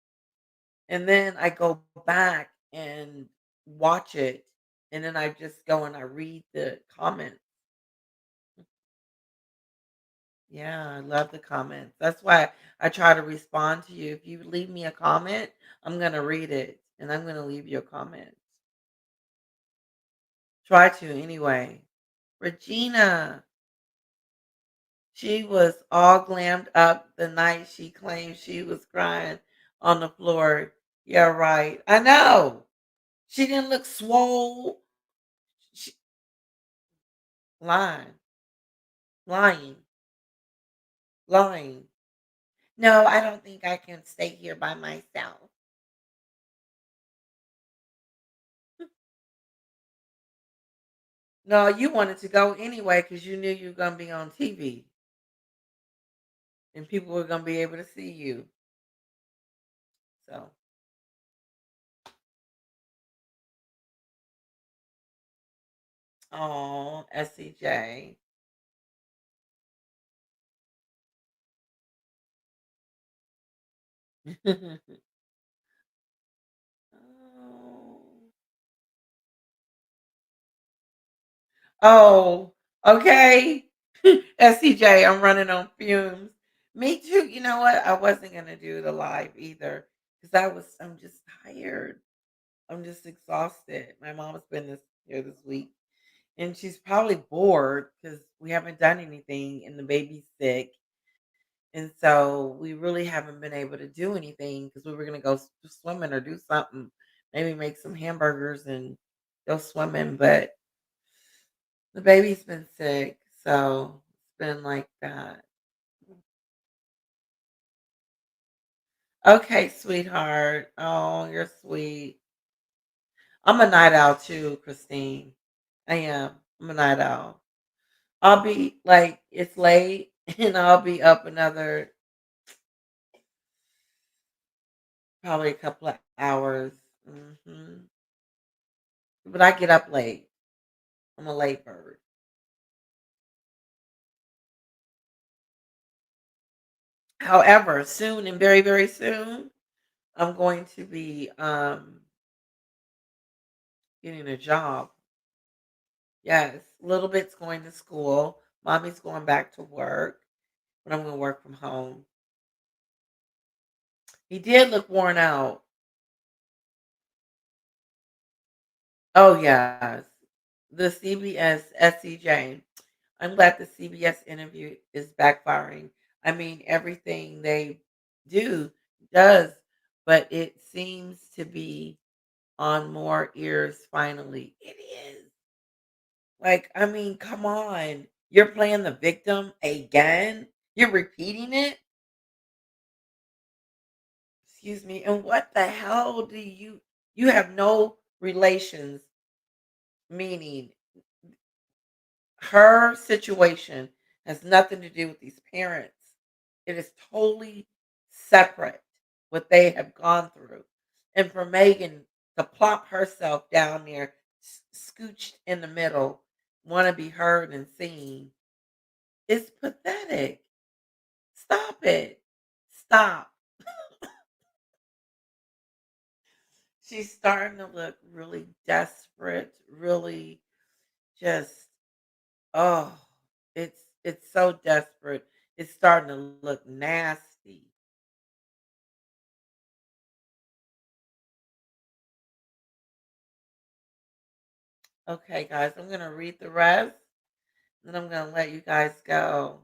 And then I go back and watch it. And then I just go and I read the comments. Yeah, I love the comments. That's why I try to respond to you. If you leave me a comment, I'm going to read it and I'm going to leave you a comment. Try to anyway. Regina, she was all glammed up the night she claimed she was crying on the floor. Yeah, right. I know. She didn't look swole. She, lying, lying, lying. No, I don't think I can stay here by myself. No, you wanted to go anyway because you knew you were going to be on TV and people were going to be able to see you. So, oh, SCJ. Oh. Oh, okay. SCJ, I'm running on fumes. Me too. You know what? I wasn't gonna do the live either because I'm just tired. I'm just exhausted. My mom's been here this week and she's probably bored because we haven't done anything and the baby's sick. And so we really haven't been able to do anything because we were gonna go swimming or do something, maybe make some hamburgers and go swimming, but the baby's been sick, so it's been like that. Okay, sweetheart. Oh, you're sweet. I'm a night owl too, Christine. I am. I'm a night owl. I'll be like, it's late and I'll be up another probably a couple of hours. But I get up late. I'm a late bird. However, soon and very, very soon, I'm going to be getting a job. Yes, little bit's going to school. Mommy's going back to work, but I'm going to work from home. He did look worn out. Oh, yes. The CBS SCJ. I'm glad the CBS interview is backfiring. I mean, everything they do does, but it seems to be on more ears finally. It is. Like, I mean, come on. You're playing the victim again? You're repeating it? Excuse me. And what the hell do you have no relations, meaning her situation has nothing to do with these parents. It is totally separate what they have gone through. And for Megan to plop herself down there, scooched in the middle, want to be heard and seen, It's pathetic. Stop it. Stop. She's starting to look really desperate, really just oh, it's so desperate. It's starting to look nasty. Okay, guys, I'm gonna read the rest, then I'm gonna let you guys go.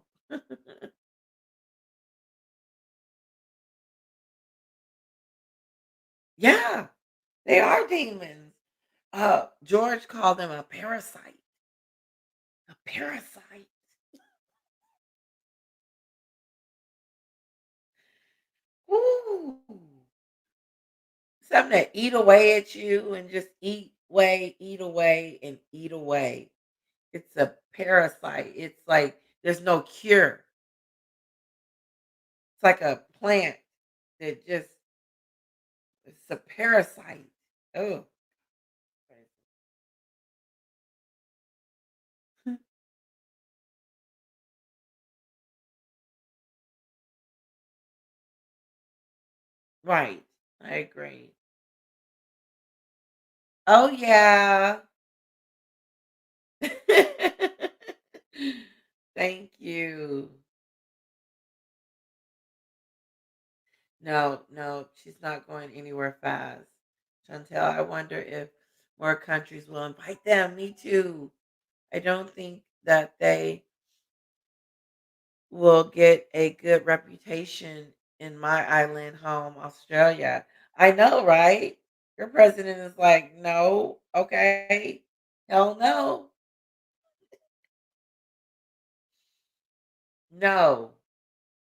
Yeah, they are demons. George called them a parasite. A parasite. Ooh. Something that eat away at you and just eat away, and eat away. It's a parasite. It's like there's no cure. It's like a plant that just it's a parasite. Oh, right. I agree. Oh yeah. Thank you. No, no, she's not going anywhere fast. Chantel, I wonder if more countries will invite them. Me too. I don't think that they will get a good reputation in my island home, Australia. I know, right? Your president is like, no, okay, hell no, no.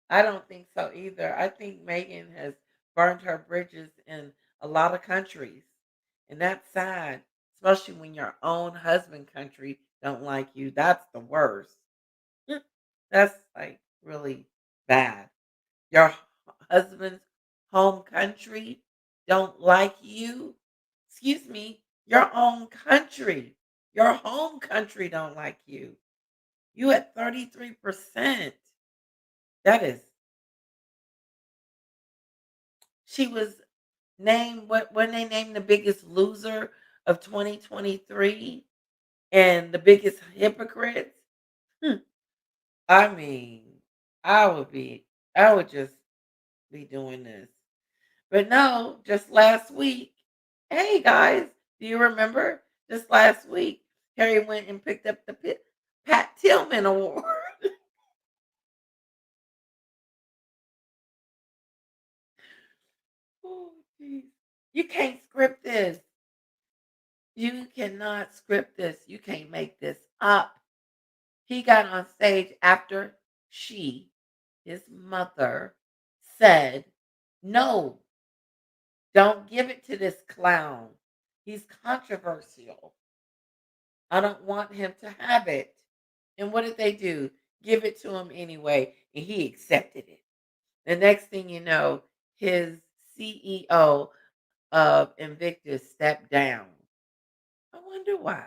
I don't think so either. I think Megan has burned her bridges in a lot of countries, and that's sad, especially when your own husband country don't like you. That's the worst. That's like really bad. Your husband's home country don't like you. Excuse me, your own country. Your home country don't like you. You at 33%. That is she was named what when they named the biggest loser of 2023 and the biggest hypocrites. Hmm, I mean, I would be I would just be doing this. But no, just last week, hey guys, do you remember? Just last week, Harry went and picked up the Pat Tillman Award. Oh, jeez. You can't script this. You cannot script this. You can't make this up. He got on stage after his mother, said, no, don't give it to this clown. He's controversial. I don't want him to have it. And what did they do? Give it to him anyway, and he accepted it. The next thing you know, his CEO of Invictus stepped down. I wonder why.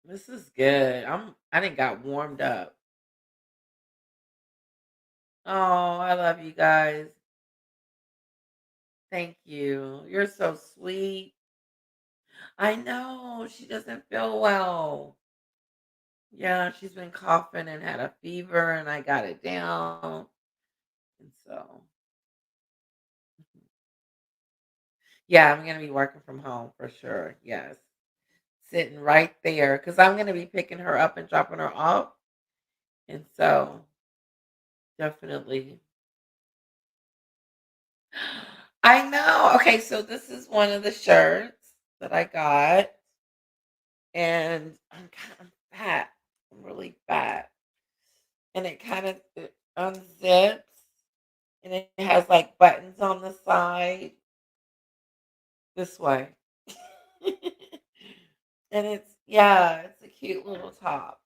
This is good. I didn't got warmed up. Oh, I love you guys. Thank you. You're so sweet. I know she doesn't feel well. Yeah, she's been coughing and had a fever, and I got it down. And so, yeah, I'm gonna be working from home for sure. Yes, sitting right there because I'm gonna be picking her up and dropping her off, and so definitely. I know. Okay, so this is one of the shirts that I got, and I'm kind of fat. I'm really fat, and it kind of it unzips, and it has like buttons on the side this way. And it's yeah, it's a cute little top.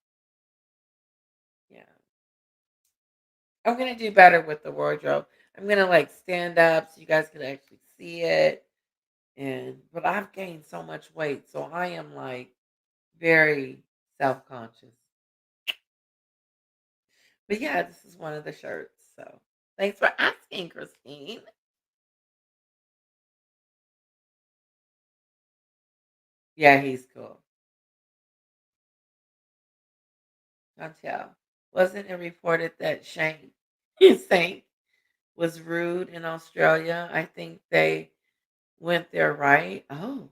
Yeah. I'm gonna do better with the wardrobe. I'm gonna like stand up so you guys can actually see it. but I've gained so much weight, so I am like very self-conscious. But yeah, this is one of the shirts. So thanks for asking, Christine. Yeah, he's cool. Chantel. Wasn't it reported that Shank Saint was rude in Australia? I think they went there, right? Oh,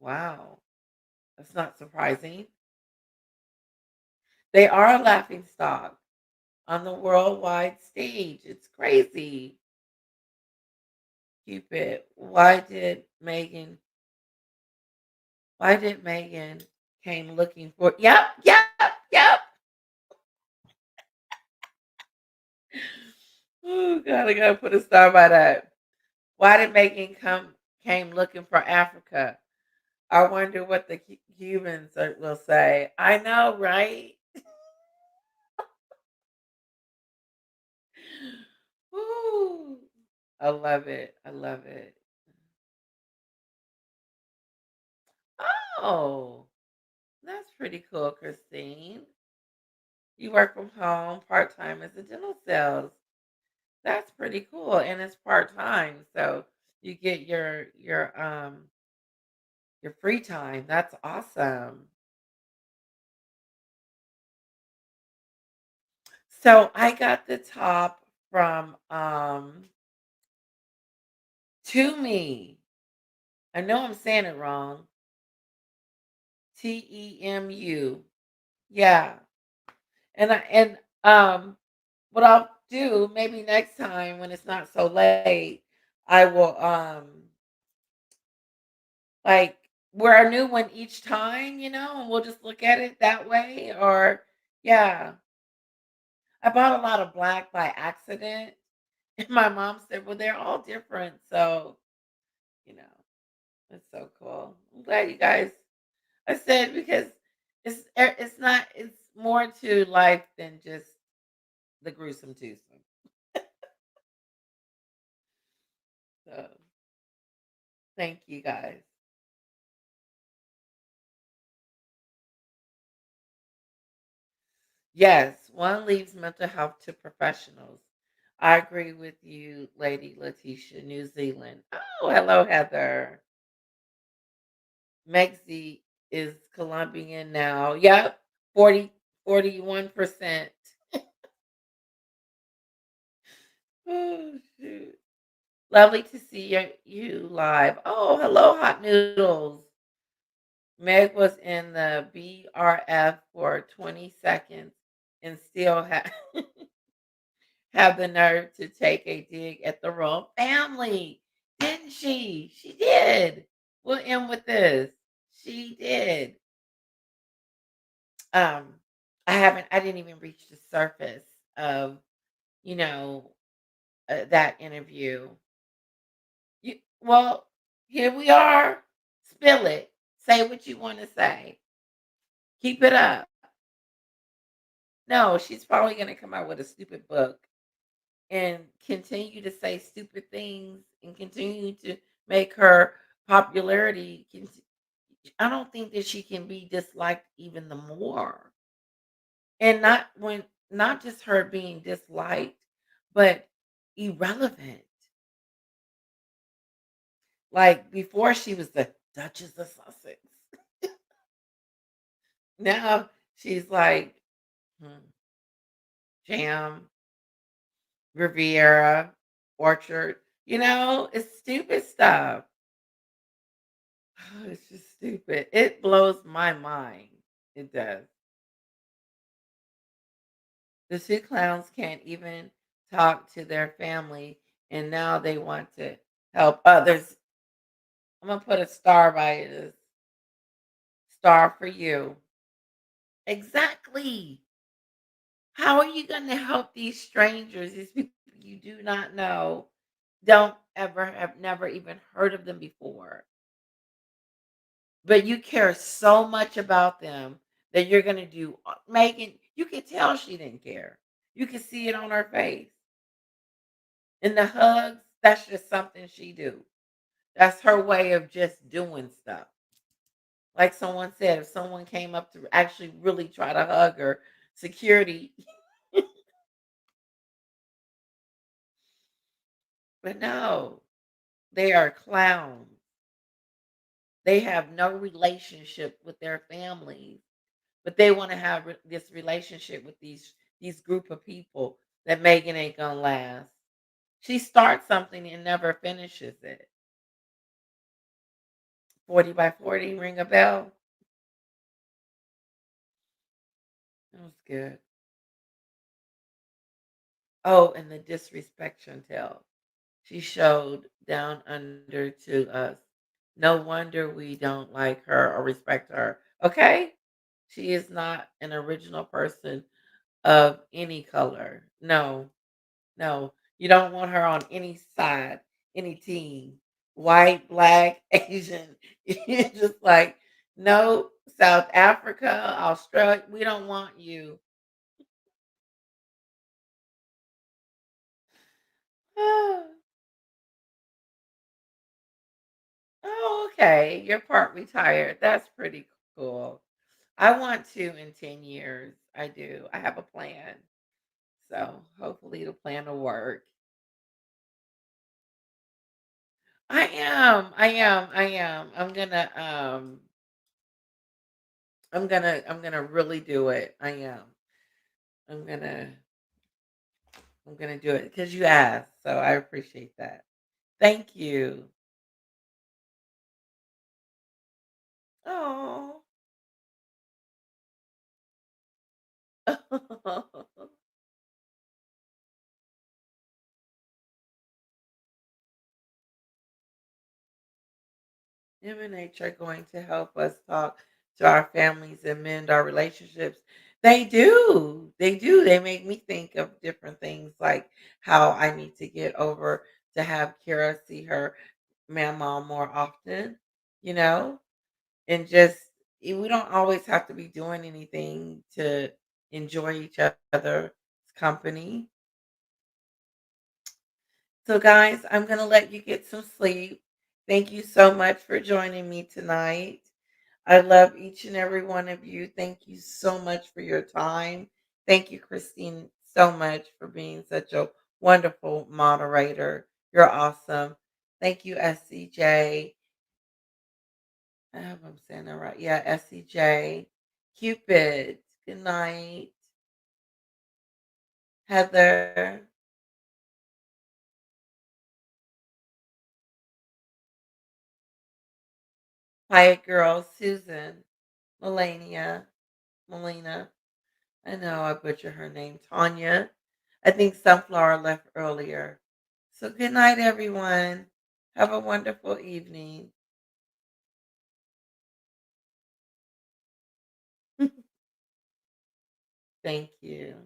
wow. That's not surprising. They are a laughing stock on the worldwide stage. It's crazy. Cupid. Why did Megan came looking for yep. Oh God, I gotta put a star by that. Why did Megan came looking for Africa? I wonder what the Cubans will say. I know, right? Ooh, I love it. I love it. Oh, that's pretty cool, Christine. You work from home part time as a dental sales. That's pretty cool, and it's part time, so you get your free time. That's awesome. So I got the top from To Me. I know I'm saying it wrong. TEMU. Yeah. And what I'll do maybe next time when it's not so late, I will like wear a new one each time, and we'll just look at it that way. Or yeah. I bought a lot of black by accident. And my mom said, well, they're all different. So, you know, it's so cool. I'm glad you guys I said because it's more to life than just the gruesome twosome. So thank you guys. Yes, one leaves mental health to professionals. I agree with you, Lady Letitia, New Zealand. Oh, hello, Heather. Mexi is Colombian now. Yep, 41%. Oh, shoot. Lovely to see you live. Oh, hello, Hot Noodles. Meg was in the BRF for 20 seconds and still have the nerve to take a dig at the royal family. Didn't she? She did. We'll end with this. She did. Um, I didn't even reach the surface of, you know, that interview. Well, here we are. Spill it. Say what you want to say. Keep it up. No, she's probably going to come out with a stupid book and continue to say stupid things and continue to make her popularity. I don't think that she can be disliked even the more. And not just her being disliked, but irrelevant. Like before she was the Duchess of Sussex. Now she's like Jam, Riviera, Orchard. It's stupid stuff. It's just stupid. It blows my mind. It does. The two clowns can't even talk to their family, and now they want to help others. I'm gonna put a star by this. Star for you. Exactly. How are you gonna help these strangers, these people you do not know, don't ever have never even heard of them before? But you care so much about them that you're gonna do Megan, you could tell she didn't care. You could see it on her face. And the hugs, that's just something she do. That's her way of just doing stuff. Like someone said, if someone came up to actually really try to hug her, security, but no, they are clowns. They have no relationship with their families, but they want to have this relationship with these group of people that Megan ain't gonna last. She starts something and never finishes it. 40 by 40, ring a bell. That was good. Oh, and the disrespect Chantel. She showed down under to us. No wonder we don't like her or respect her. Okay? She is not an original person of any color. No, no. You don't want her on any side, any team. White, black, Asian. You're just like, no, South Africa, Australia, we don't want you. Oh, okay. You're part retired. That's pretty cool. I want to in 10 years. I do. I have a plan. So hopefully the plan will work. I am. I am. I am. I'm gonna really do it. I am. I'm gonna I'm gonna do it because you asked. So I appreciate that. Thank you. Oh. M&H are going to help us talk to our families and mend our relationships. They do. They do. They make me think of different things like how I need to get over to have Kara see her mom more often, you know, and just we don't always have to be doing anything to enjoy each other's company. So, guys, I'm going to let you get some sleep. Thank you so much for joining me tonight. I love each and every one of you. Thank you so much for your time. Thank you, Christine, so much for being such a wonderful moderator. You're awesome. Thank you, SCJ. I hope I'm saying that right. Yeah, SCJ. Cupid. Good night. Heather. Quiet Girl. Susan. Melania. Melina. I know I butchered her name. Tanya. I think Sunflower left earlier. So good night, everyone. Have a wonderful evening. Thank you.